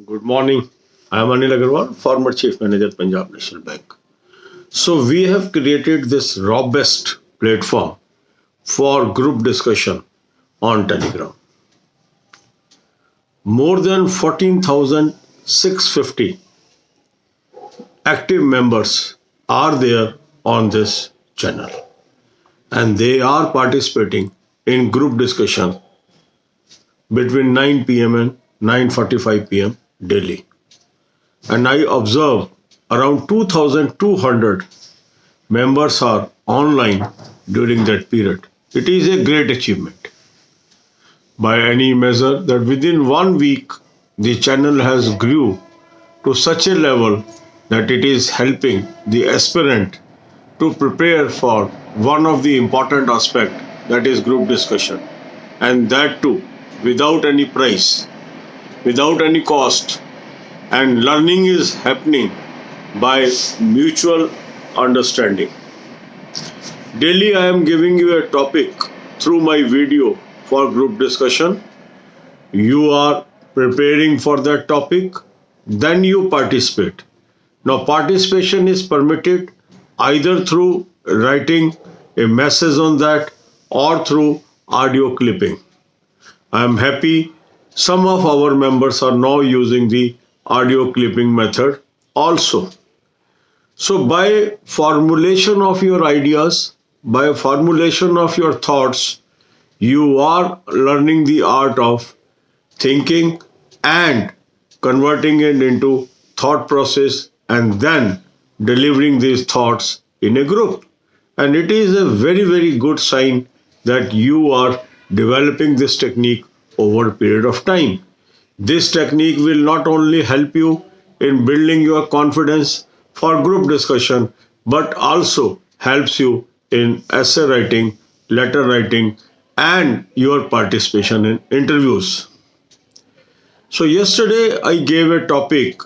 Good morning. I am Anil Agarwal, former Chief Manager, Punjab National Bank. So, we have created this robust platform for group discussion on Telegram. More than 14,650 active members are there on this channel, and they are participating in group discussion between 9 p.m. and 9:45 p.m. daily. And I observe around 2,200 members are online during that period. It is a great achievement by any measure that within 1 week the channel has grew to such a level that it is helping the aspirant to prepare for one of the important aspect, that is group discussion, and that too without any price, without any cost, and learning is happening by mutual understanding. Daily I am giving you a topic through my video for group discussion. You are preparing for that topic, then you participate. Now participation is permitted either through writing a message on that or through audio clipping. I am happy some of our members are now using the audio clipping method also. So by formulation of your ideas, by formulation of your thoughts, you are learning the art of thinking and converting it into thought process and then delivering these thoughts in a group. And it is a very, very good sign that you are developing this technique over a period of time. This technique will not only help you in building your confidence for group discussion, but also helps you in essay writing, letter writing, and your participation in interviews. So yesterday I gave a topic,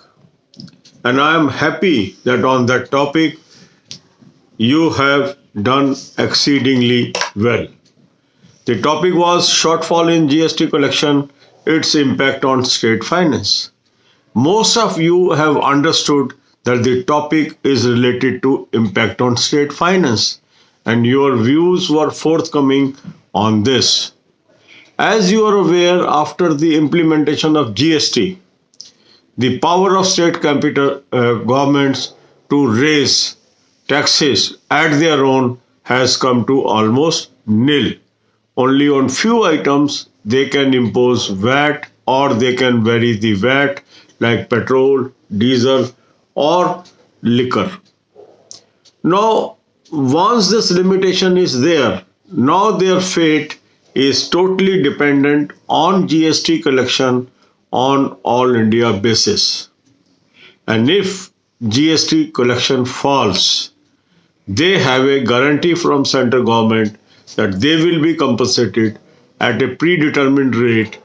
and I am happy that on that topic you have done exceedingly well. The topic was shortfall in GST collection, its impact on state finance. Most of you have understood that the topic is related to impact on state finance, and your views were forthcoming on this. As you are aware, after the implementation of GST, the power of state capital governments to raise taxes at their own has come to almost nil. Only on few items they can impose VAT, or they can vary the VAT like petrol, diesel, or liquor. Now, once this limitation is there, now their fate is totally dependent on GST collection on all India basis. And if GST collection falls, they have a guarantee from central government that they will be compensated at a predetermined rate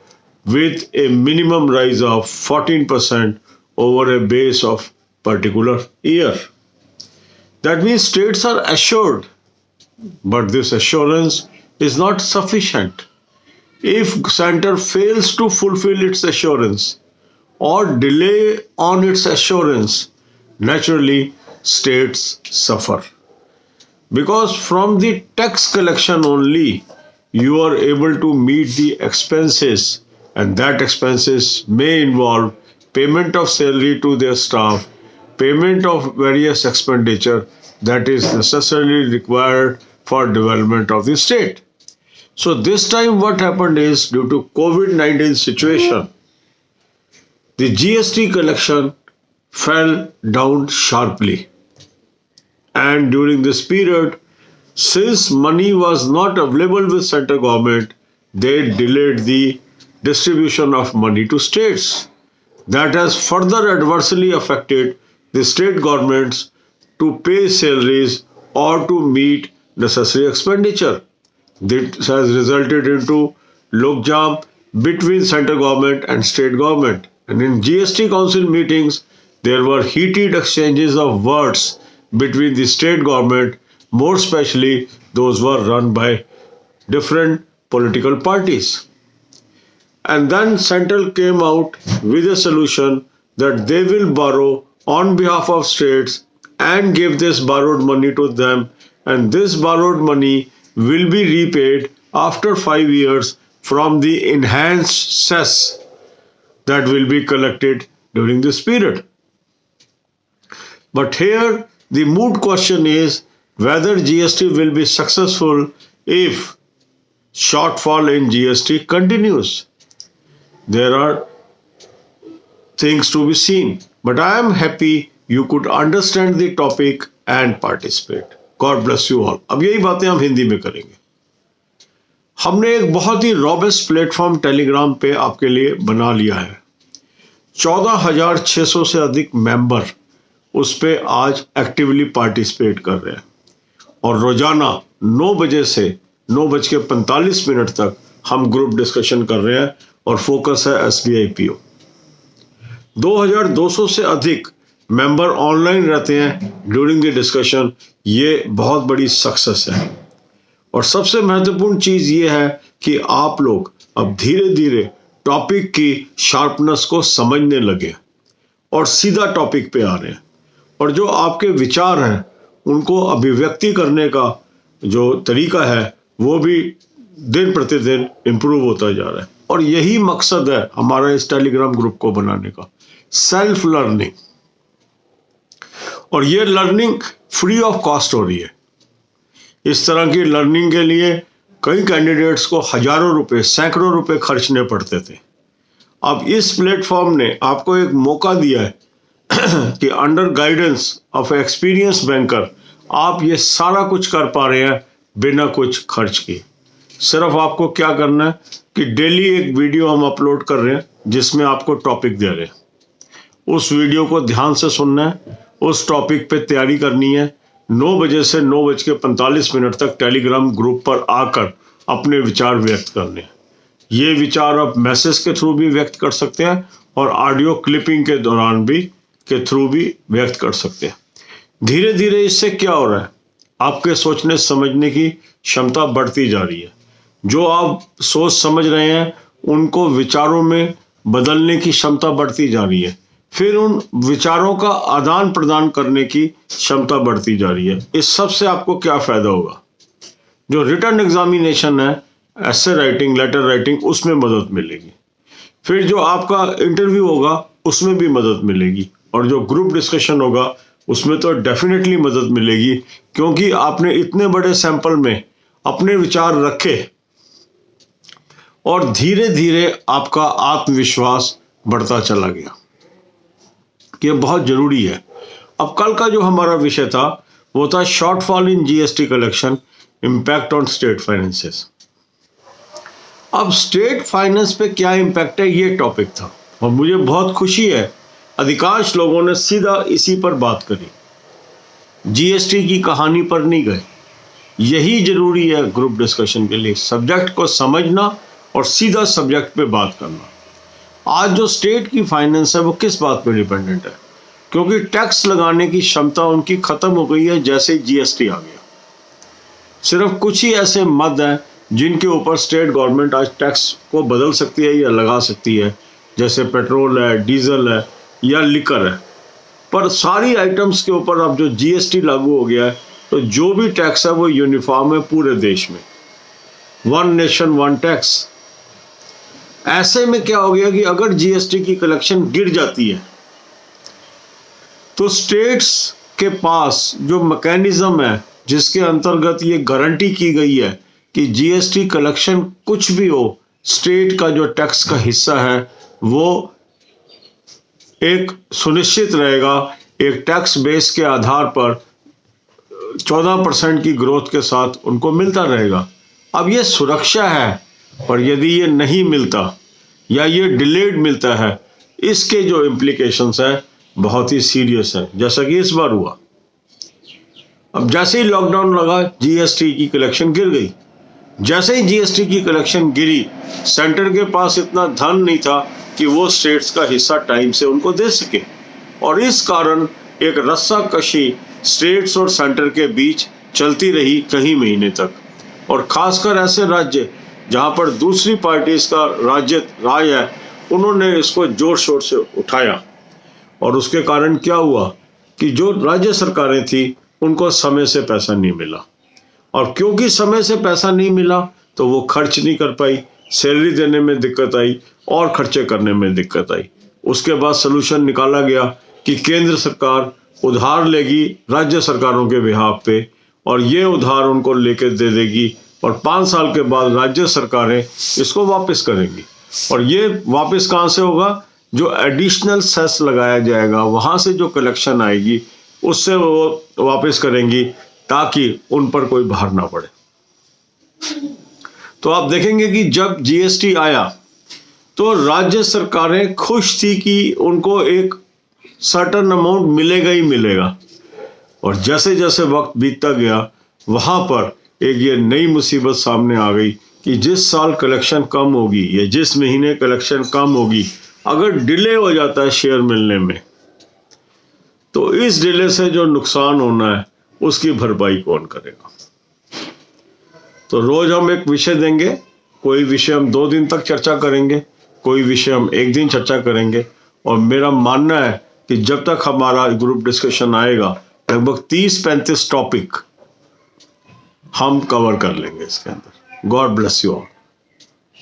with a minimum rise of 14% over a base of particular year. That means states are assured, but this assurance is not sufficient. If center fails to fulfill its assurance or delay on its assurance, naturally states suffer. Because from the tax collection only you are able to meet the expenses, and that expenses may involve payment of salary to their staff, payment of various expenditure that is necessarily required for development of the state. So this time what happened is, due to COVID-19 situation, the GST collection fell down sharply. And during this period, since money was not available with central government, they delayed the distribution of money to states. That has further adversely affected the state governments to pay salaries or to meet necessary expenditure. This has resulted into logjam between central government and state government. And in GST Council meetings, there were heated exchanges of words between the state government, more especially those were run by different political parties. and then Central came out with a solution that they will borrow on behalf of states and give this borrowed money to them, and this borrowed money will be repaid after 5 years from the enhanced cess that will be collected during this period. But here the moot question is whether GST will be successful if shortfall in GST continues. There are things to be seen, but I am happy you could understand the topic and participate. God bless you all. अब यही बातें हम हिंदी में करेंगे. हमने एक बहुत ही robust platform Telegram पे आपके लिए बना लिया है. 14,600 से अधिक मेंबर उस पे आज एक्टिवली पार्टिसिपेट कर रहे हैं और रोजाना 9 बजे से 9:45 तक हम ग्रुप डिस्कशन कर रहे हैं और फोकस है SBI PO. 2,200 से अधिक मेंबर ऑनलाइन रहते हैं ड्यूरिंग द डिस्कशन. ये बहुत बड़ी सक्सेस है और सबसे महत्वपूर्ण चीज ये है कि आप लोग अब धीरे धीरे टॉपिक की शार्पनेस को समझने लगे और सीधा टॉपिक पे आ रहे हैं और जो आपके विचार हैं उनको अभिव्यक्ति करने का जो तरीका है वो भी दिन प्रतिदिन इम्प्रूव होता जा रहा है. और यही मकसद है हमारा इस टेलीग्राम ग्रुप को बनाने का, सेल्फ लर्निंग. और ये लर्निंग फ्री ऑफ कॉस्ट हो रही है. इस तरह की लर्निंग के लिए कई कैंडिडेट्स को हजारों रुपए, सैकड़ों रुपए खर्चने पड़ते थे. अब इस प्लेटफॉर्म ने आपको एक मौका दिया है कि under guidance of experience banker आप ये सारा कुछ कर पा रहे हैं बिना कुछ खर्च किए. सिर्फ आपको क्या करना है कि डेली एक वीडियो हम अपलोड कर रहे हैं जिसमें आपको टॉपिक दे रहे हैं. उस वीडियो को ध्यान से सुनना है, उस टॉपिक पे तैयारी करनी है. 9 बजे से 9:45 तक टेलीग्राम ग्रुप पर आकर अपने विचार व्यक्त करने हैं. ये विचार आप मैसेज के थ्रू भी व्यक्त कर सकते हैं और ऑडियो क्लिपिंग के दौरान भी के थ्रू भी व्यक्त कर सकते हैं. धीरे धीरे इससे क्या हो रहा है, आपके सोचने समझने की क्षमता बढ़ती जा रही है. जो आप सोच समझ रहे हैं उनको विचारों में बदलने की क्षमता बढ़ती जा रही है. फिर उन विचारों का आदान प्रदान करने की क्षमता बढ़ती जा रही है. इस सब से आपको क्या फायदा होगा? जो रिटन एग्जामिनेशन है, एसे राइटिंग, लेटर राइटिंग, उसमें मदद मिलेगी. फिर जो आपका इंटरव्यू होगा उसमें भी मदद मिलेगी और जो ग्रुप डिस्कशन होगा उसमें तो डेफिनेटली मदद मिलेगी क्योंकि आपने इतने बड़े सैंपल में अपने विचार रखे और धीरे धीरे आपका आत्मविश्वास बढ़ता चला गया. ये बहुत जरूरी है. अब कल का जो हमारा विषय था वो था shortfall in GST collection, impact on state finances. अब स्टेट फाइनेंस पे क्या इम्पैक्ट है ये टॉपिक था और मुझे बहुत खुशी है अधिकांश लोगों ने सीधा इसी पर बात करी. GST की कहानी पर नहीं गए. यही जरूरी है ग्रुप डिस्कशन के लिए, सब्जेक्ट को समझना और सीधा सब्जेक्ट पे बात करना. आज जो स्टेट की फाइनेंस है वो किस बात पे डिपेंडेंट है? क्योंकि टैक्स लगाने की क्षमता उनकी खत्म हो गई है जैसे GST आ गया. सिर्फ कुछ ही ऐसे मद हैं जिनके ऊपर स्टेट गवर्नमेंट आज टैक्स को बदल सकती है या लगा सकती है, जैसे पेट्रोल है, डीजल है या लिकर है. पर सारी आइटम्स के ऊपर अब जो GST लागू हो गया है तो जो भी टैक्स है वो यूनिफॉर्म है पूरे देश में. One nation one tax. ऐसे में क्या हो गया कि अगर GST की कलेक्शन गिर जाती है तो स्टेट्स के पास जो मैकेनिज्म है जिसके अंतर्गत ये गारंटी की गई है कि GST कलेक्शन कुछ भी हो, स्टेट का जो टैक्स का हिस्सा है वो एक सुनिश्चित रहेगा. एक टैक्स बेस के आधार पर 14% की ग्रोथ के साथ उनको मिलता रहेगा. अब ये सुरक्षा है और यदि ये नहीं मिलता या ये डिलेड मिलता है, इसके जो इम्प्लीकेशंस है बहुत ही सीरियस है, जैसा कि इस बार हुआ. अब जैसे ही लॉकडाउन लगा GST की कलेक्शन गिर गई. जैसे ही GST की कलेक्शन गिरी, सेंटर के पास इतना धन नहीं था कि वो स्टेट्स का हिस्सा टाइम से उनको दे सके और इस कारण एक रस्साकशी स्टेट्स और सेंटर के बीच चलती रही कई महीने तक. और खासकर ऐसे राज्य जहां पर दूसरी पार्टीज का राज है, उन्होंने इसको जोर शोर से उठाया। और उसके कारण क्या हुआ कि जो राज्य सरकारें थी उनको समय से पैसा नहीं मिला, और क्योंकि समय से पैसा नहीं मिला तो वो खर्च नहीं कर पाई, सैलरी देने में दिक्कत आई और खर्चे करने में दिक्कत आई। उसके बाद सलूशन निकाला गया कि केंद्र सरकार उधार लेगी राज्य सरकारों के बिहाफ पे, और ये उधार उनको लेके दे देगी, और 5 साल के बाद राज्य सरकारें इसको वापस करेंगी। और ये वापस कहाँ से होगा? जो एडिशनल सेस लगाया जाएगा वहां से जो कलेक्शन आएगी उससे वो वापस करेंगी, ताकि उन पर कोई भार ना पड़े। तो आप देखेंगे कि जब जीएसटी आया तो राज्य सरकारें खुश थी कि उनको एक सर्टेन अमाउंट मिलेगा ही मिलेगा, और जैसे जैसे वक्त बीतता गया वहां पर एक ये नई मुसीबत सामने आ गई कि जिस साल कलेक्शन कम होगी या जिस महीने कलेक्शन कम होगी, अगर डिले हो जाता है शेयर मिलने में, तो इस डिले से जो नुकसान होना है उसकी भरपाई कौन करेगा? तो रोज हम एक विषय देंगे, कोई विषय हम 2 दिन तक चर्चा करेंगे, कोई विषय हम 1 दिन चर्चा करेंगे। और मेरा मानना है कि जब तक हमारा ग्रुप डिस्कशन आएगा लगभग 30-35 टॉपिक हम कवर कर लेंगे इसके अंदर। God bless you all.